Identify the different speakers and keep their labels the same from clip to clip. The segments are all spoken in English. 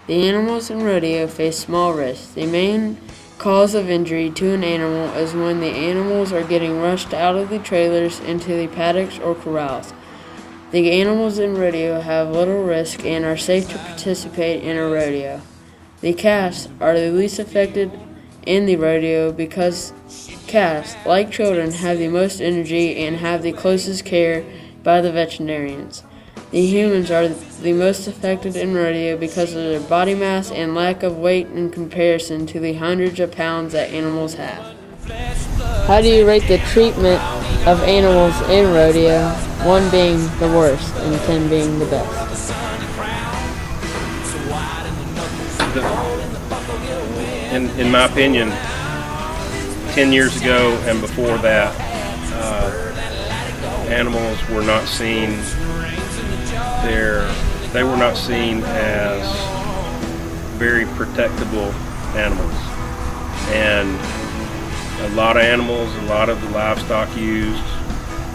Speaker 1: The animals in rodeo face small risks. The main cause of injury to an animal is when the animals are getting rushed out of the trailers into the paddocks or corrals. The animals in rodeo have little risk and are safe to participate in a rodeo. The calves are the least affected in the rodeo because calves, like children, have the most energy and have the closest care by the veterinarians. The humans are the most affected in rodeo because of their body mass and lack of weight in comparison to the hundreds of pounds that animals have. How do you rate the treatment of animals in rodeo, 1 being the worst and 10 being the best?
Speaker 2: In my opinion, 10 years ago and before that, animals were not seen they were not seen as very protectable animals. And a lot of animals, a lot of the livestock used,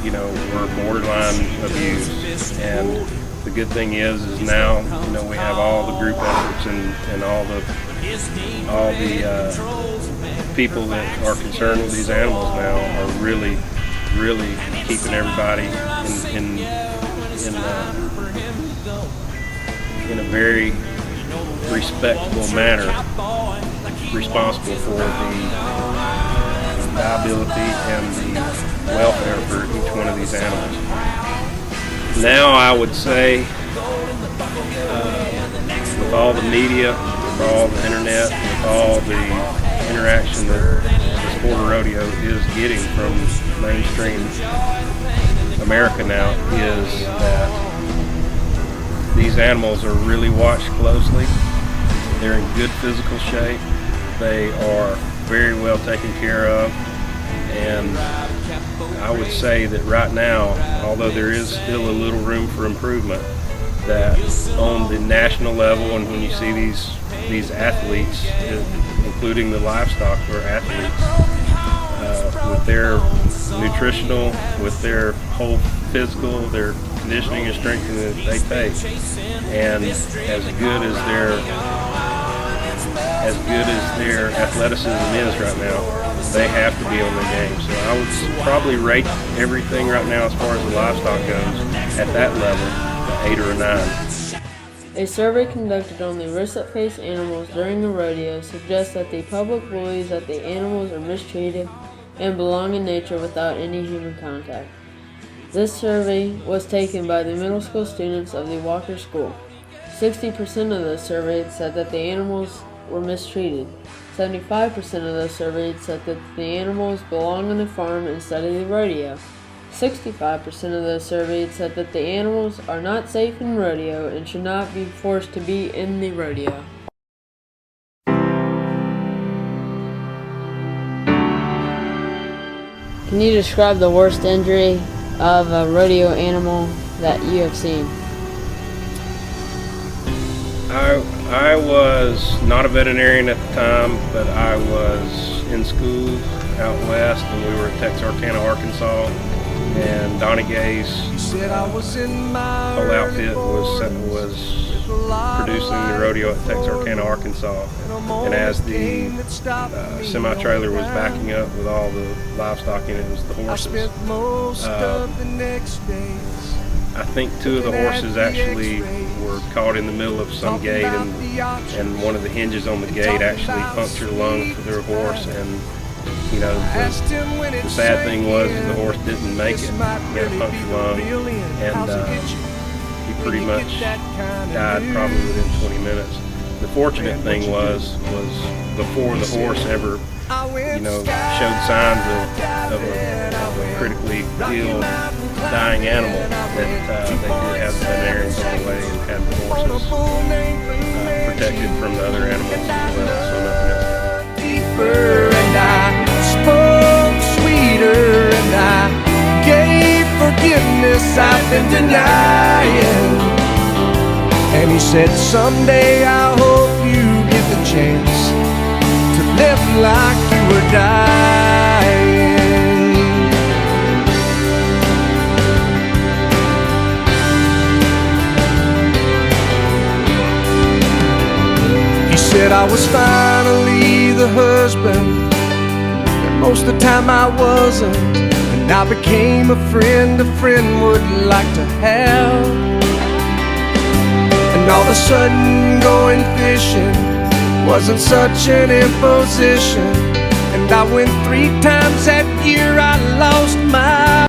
Speaker 2: were borderline abused. And the good thing is now, we have all the group efforts and all the people that are concerned with these animals now are really keeping everybody in a very respectable manner, responsible for the viability and the welfare for each one of these animals. Now I would say, with all the media, with all the internet, with all the interaction that the sport of rodeo is getting from mainstream America now, is that these animals are really watched closely. They're in good physical shape. They are very well taken care of. And I would say that right now, although there is still a little room for improvement, that on the national level, and when you see these athletes, including the livestock or athletes, with their nutritional, with their whole physical, their conditioning and strengthening that they take, and as good as their athleticism is right now, they have to be on their game. So I would probably rate everything right now as far as the livestock goes at that level, 8 or a 9.
Speaker 1: A survey conducted on the risks that face animals during a rodeo suggests that the public believes that the animals are mistreated and belong in nature without any human contact. This survey was taken by the middle school students of the Walker School. 60% of those surveyed said that the animals were mistreated. 75% of those surveyed said that the animals belong on a farm instead of the rodeo. 65% of those surveyed said that the animals are not safe in rodeo and should not be forced to be in the rodeo. Can you describe the worst injury of a rodeo animal that you have seen?
Speaker 2: I was not a veterinarian at the time, but I was in school out west, and we were at Texarkana, Arkansas, and Donnie Gay's whole outfit was producing the rodeo at Texarkana, Arkansas. And as the semi-trailer was backing up with all the livestock in it, was the horses. I think 2 of the horses actually were caught in the middle of some gate, and one of the hinges on the gate actually punctured a lung for their horse. And the sad thing was the horse didn't make it. He had a punctured lung, and he pretty much died probably within 20 minutes. The fortunate thing was before the horse ever, showed signs of a critically ill, dying animal, that they did have the veterinarians on the way and had the horses protected from the other animals as well, so nothing else. Deeper, and I spoke sweeter, and I gave forgiveness I've been denying. And he said, someday I hope you get the chance to live like you were dying.
Speaker 3: that I was finally the husband that most of the time I wasn't. And I became a friend would like to have. And all of a sudden going fishing wasn't such an imposition. And I went 3 times that year, I lost my